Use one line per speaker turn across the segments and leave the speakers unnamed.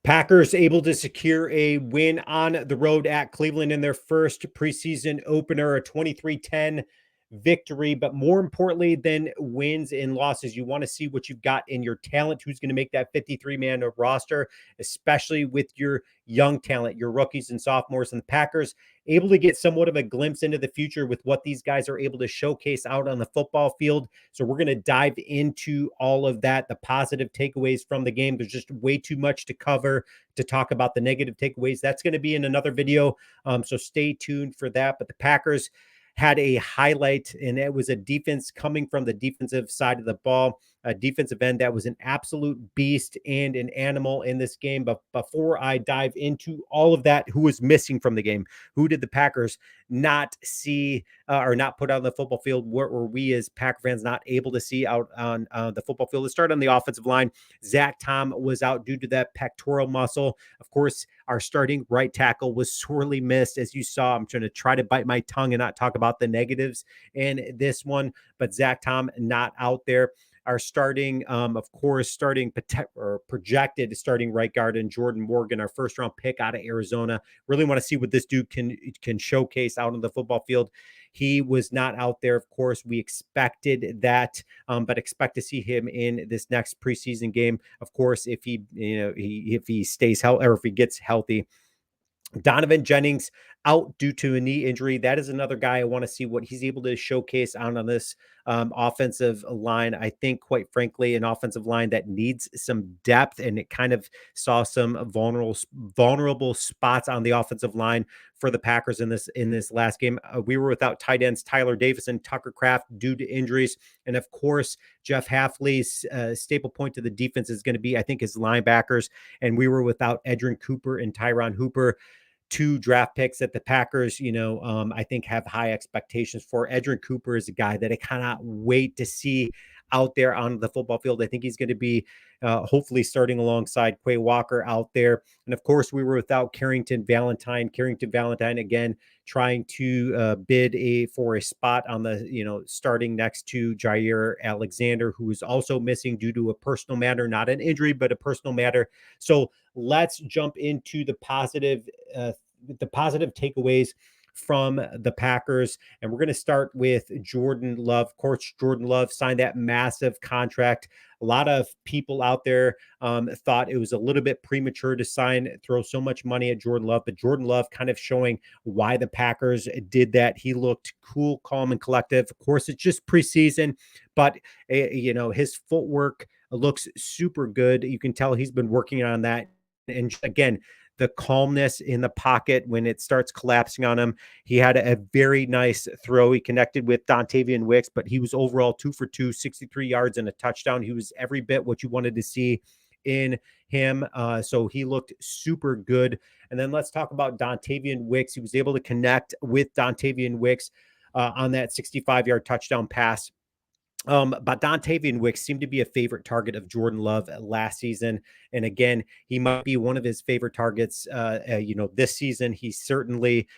Packers able to secure a win on the road at Cleveland in their first preseason opener, a 23-10 victory. But more importantly than wins and losses, you want to see what you've got in your talent, who's going to make that 53-man roster, especially with your young talent, your rookies and sophomores. And the Packers able to get somewhat of a glimpse into the future with what these guys are able to showcase out on the football field. So we're going to dive into all of that, the positive takeaways from the game. There's just way too much to cover to talk about the negative takeaways. That's going to be in another video. So stay tuned for that. But the Packers had a highlight, and it was a defense coming from the defensive side of the ball, a defensive end that was an absolute beast and an animal in this game. But before I dive into all of that, who was missing from the game? Who did the Packers not see or not put out on the football field? What were we as Packer fans not able to see out on the football field? Let's start on the offensive line. Zach Tom was out due to that pectoral muscle. Of course, our starting right tackle was sorely missed, as you saw. I'm trying to bite my tongue and not talk about the negatives in this one, but Zach Tom not out there. Our starting, of course, projected starting right guard and Jordan Morgan, our first round pick out of Arizona. Really want to see what this dude can showcase out on the football field. He was not out there. Of course, we expected that, but expect to see him in this next preseason game. Of course, if he stays healthy or if he gets healthy. Donovan Jennings out due to a knee injury. That is another guy I want to see what he's able to showcase on this offensive line. I think, quite frankly, an offensive line that needs some depth, and it kind of saw some vulnerable spots on the offensive line for the Packers in this last game. We were without tight ends Tyler Davis and Tucker Kraft due to injuries, and of course, Jeff Hafley's staple point to the defense is going to be, I think, his linebackers. And we were without Edrin Cooper and Tyron Hooper, two draft picks that the Packers, I think have high expectations for. Edrin Cooper is a guy that I cannot wait to see out there on the football field. I think he's going to be hopefully starting alongside Quay Walker out there. And of course, we were without Carrington Valentine. Carrington Valentine, again, trying to bid for a spot on the, starting next to Jair Alexander, who is also missing due to a personal matter, not an injury, but a personal matter. So let's jump into the positive takeaways from the Packers. And we're going to start with Jordan Love. Of course, Jordan Love signed that massive contract. A lot of people out there thought it was a little bit premature to throw so much money at Jordan Love, but Jordan Love kind of showing why the Packers did that. He looked cool, calm, and collective. Of course, it's just preseason, but his footwork looks super good. You can tell he's been working on that. And again, the calmness in the pocket when it starts collapsing on him. He had a very nice throw. He connected with Dontavian Wicks, but he was overall 2 for 2, 63 yards and a touchdown. He was every bit what you wanted to see in him. So he looked super good. And then let's talk about Dontavian Wicks. He was able to connect with Dontavian Wicks on that 65-yard touchdown pass. But Dontavian Wicks seemed to be a favorite target of Jordan Love last season. And again, he might be one of his favorite targets, this season. He certainly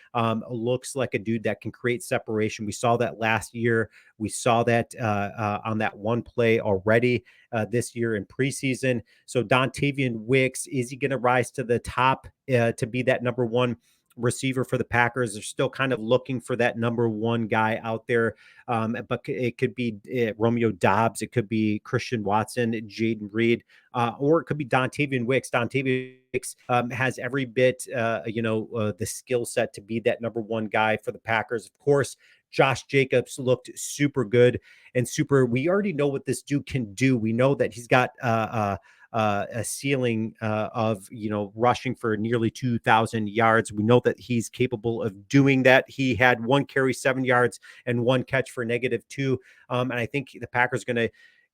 looks like a dude that can create separation. We saw that last year. We saw that on that one play already this year in preseason. So Dontavian Wicks, is he going to rise to the top to be that number one receiver for the Packers? They're still kind of looking for that number one guy out there. But it could be Romeo Doubs. It could be Christian Watson, Jaden Reed, or it could be Dontavian Wicks. Dontavian Wicks has every bit, the skill set to be that number one guy for the Packers. Of course, Josh Jacobs looked super good and we already know what this dude can do. We know that he's got a ceiling of, rushing for nearly 2,000 yards. We know that he's capable of doing that. He had 1 carry, 7 yards, and 1 catch for -2. And I think the Packers are going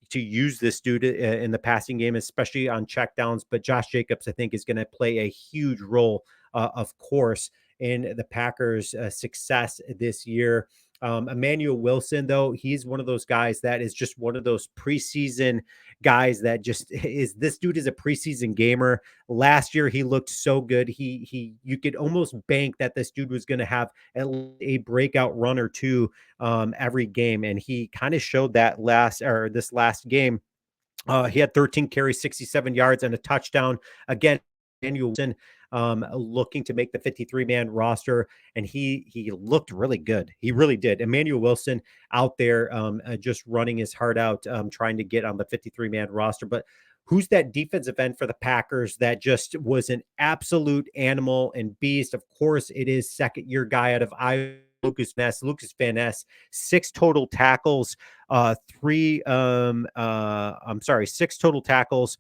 to use this dude in the passing game, especially on checkdowns. But Josh Jacobs, I think, is going to play a huge role, of course, in the Packers' success this year. Emmanuel Wilson, though, he's one of those guys that is just one of those preseason guys that just this dude is a preseason gamer. Last year, he looked so good. You could almost bank that this dude was going to have a breakout run or two every game. And he kind of showed that this last game. He had 13 carries, 67 yards, and a touchdown. Again, Emmanuel Wilson, looking to make the 53-man roster, and he looked really good. He really did. Emmanuel Wilson out there, just running his heart out, trying to get on the 53-man roster. But who's that defensive end for the Packers that just was an absolute animal and beast? Of course, it is second-year guy out of Iowa, Lucas Van Ness, six total tackles, six total tackles,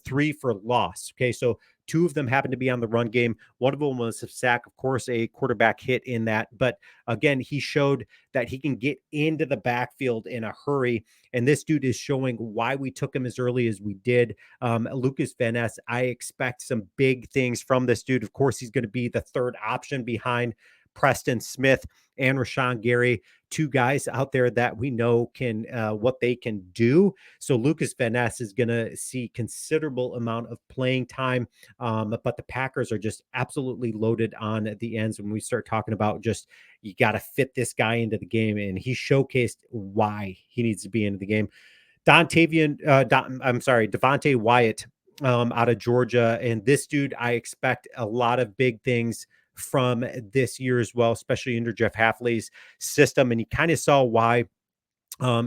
three for loss. Okay, so two of them happened to be on the run game. One of them was a sack, of course, a quarterback hit in that. But again, he showed that he can get into the backfield in a hurry. And this dude is showing why we took him as early as we did. Lucas Van Ness, I expect some big things from this dude. Of course, he's going to be the third option behind Preston Smith and Rashawn Gary, two guys out there that we know can what they can do. So Lucas Van Ness is going to see considerable amount of playing time, but the Packers are just absolutely loaded on the ends when we start talking about just you got to fit this guy into the game, and he showcased why he needs to be into the game. Devontae Wyatt out of Georgia. And this dude, I expect a lot of big things from this year as well, especially under Jeff Hafley's system. And you kind of saw why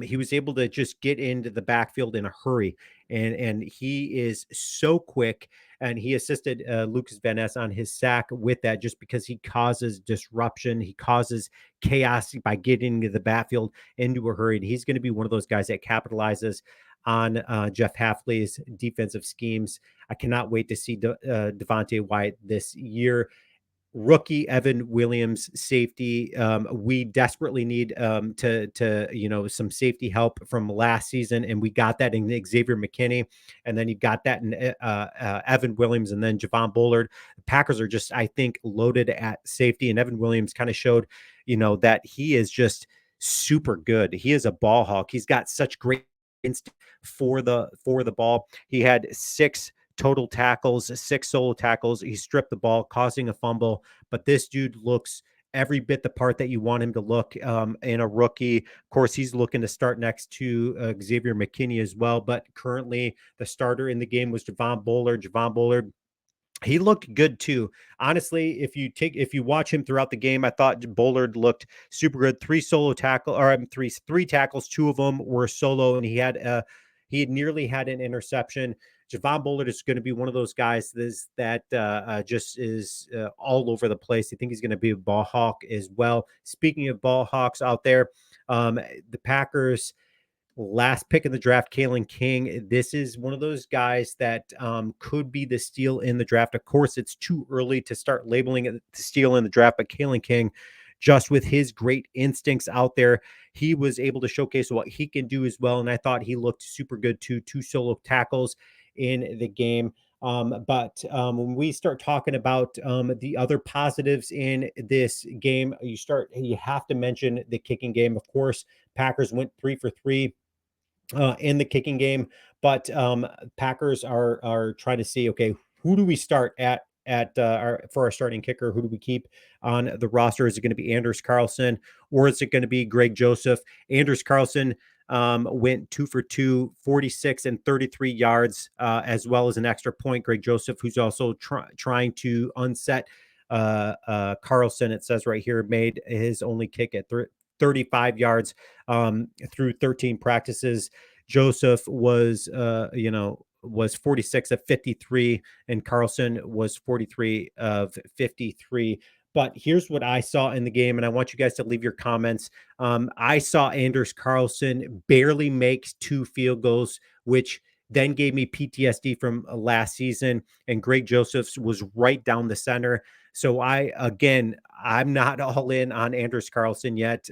he was able to just get into the backfield in a hurry. And he is so quick. And he assisted Lucas Van Ness on his sack with that just because he causes disruption. He causes chaos by getting into the backfield into a hurry. And he's going to be one of those guys that capitalizes on Jeff Hafley's defensive schemes. I cannot wait to see Devontae Wyatt this year. Rookie Evan Williams, safety. We desperately need some safety help from last season, and we got that in Xavier McKinney, and then you got that in Evan Williams, and then Javon Bullard. The Packers are just, I think, loaded at safety, and Evan Williams kind of showed, that he is just super good. He is a ball hawk. He's got such great instinct for the ball. He had six total tackles, six solo tackles. He stripped the ball, causing a fumble. But this dude looks every bit the part that you want him to look in a rookie. Of course, he's looking to start next to Xavier McKinney as well. But currently, the starter in the game was Javon Bullard. He looked good too. Honestly, if you watch him throughout the game, I thought Bullard looked super good. Three tackles, two of them were solo, and he had nearly had an interception. Javon Bullard is going to be one of those guys that just is all over the place. I think he's going to be a ball hawk as well. Speaking of ball hawks out there, the Packers last pick in the draft, Kalen King. This is one of those guys that could be the steal in the draft. Of course, it's too early to start labeling it the steal in the draft, but Kalen King, just with his great instincts out there, he was able to showcase what he can do as well. And I thought he looked super good too. Two solo tackles in the game. But when we start talking about the other positives in this game, you have to mention the kicking game. Of course, Packers went 3 for 3 in the kicking game, but Packers are trying to see, okay, who do we start for our starting kicker? Who do we keep on the roster? Is it going to be Anders Carlson, or is it going to be Greg Joseph? Anders Carlson went 2 for 2, 46 and 33 yards, as well as an extra point. Greg Joseph, who's also trying to unset Carlson, it says right here, made his only kick at 35 yards through 13 practices. Joseph was 46 of 53, and Carlson was 43 of 53. But here's what I saw in the game, and I want you guys to leave your comments. I saw Anders Carlson barely make 2 field goals, which then gave me PTSD from last season, and Greg Joseph's was right down the center. So I'm not all in on Anders Carlson yet.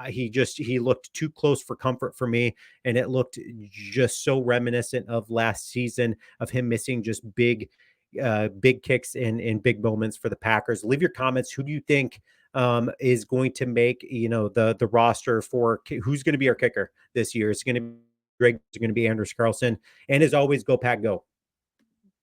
He looked too close for comfort for me, and it looked just so reminiscent of last season of him missing just big kicks in big moments for the Packers. Leave your comments. Who do you think is going to make the roster for who's going to be our kicker this year? It's going to be Greg. It's going to be Anders Carlson. And as always, go Pack, go.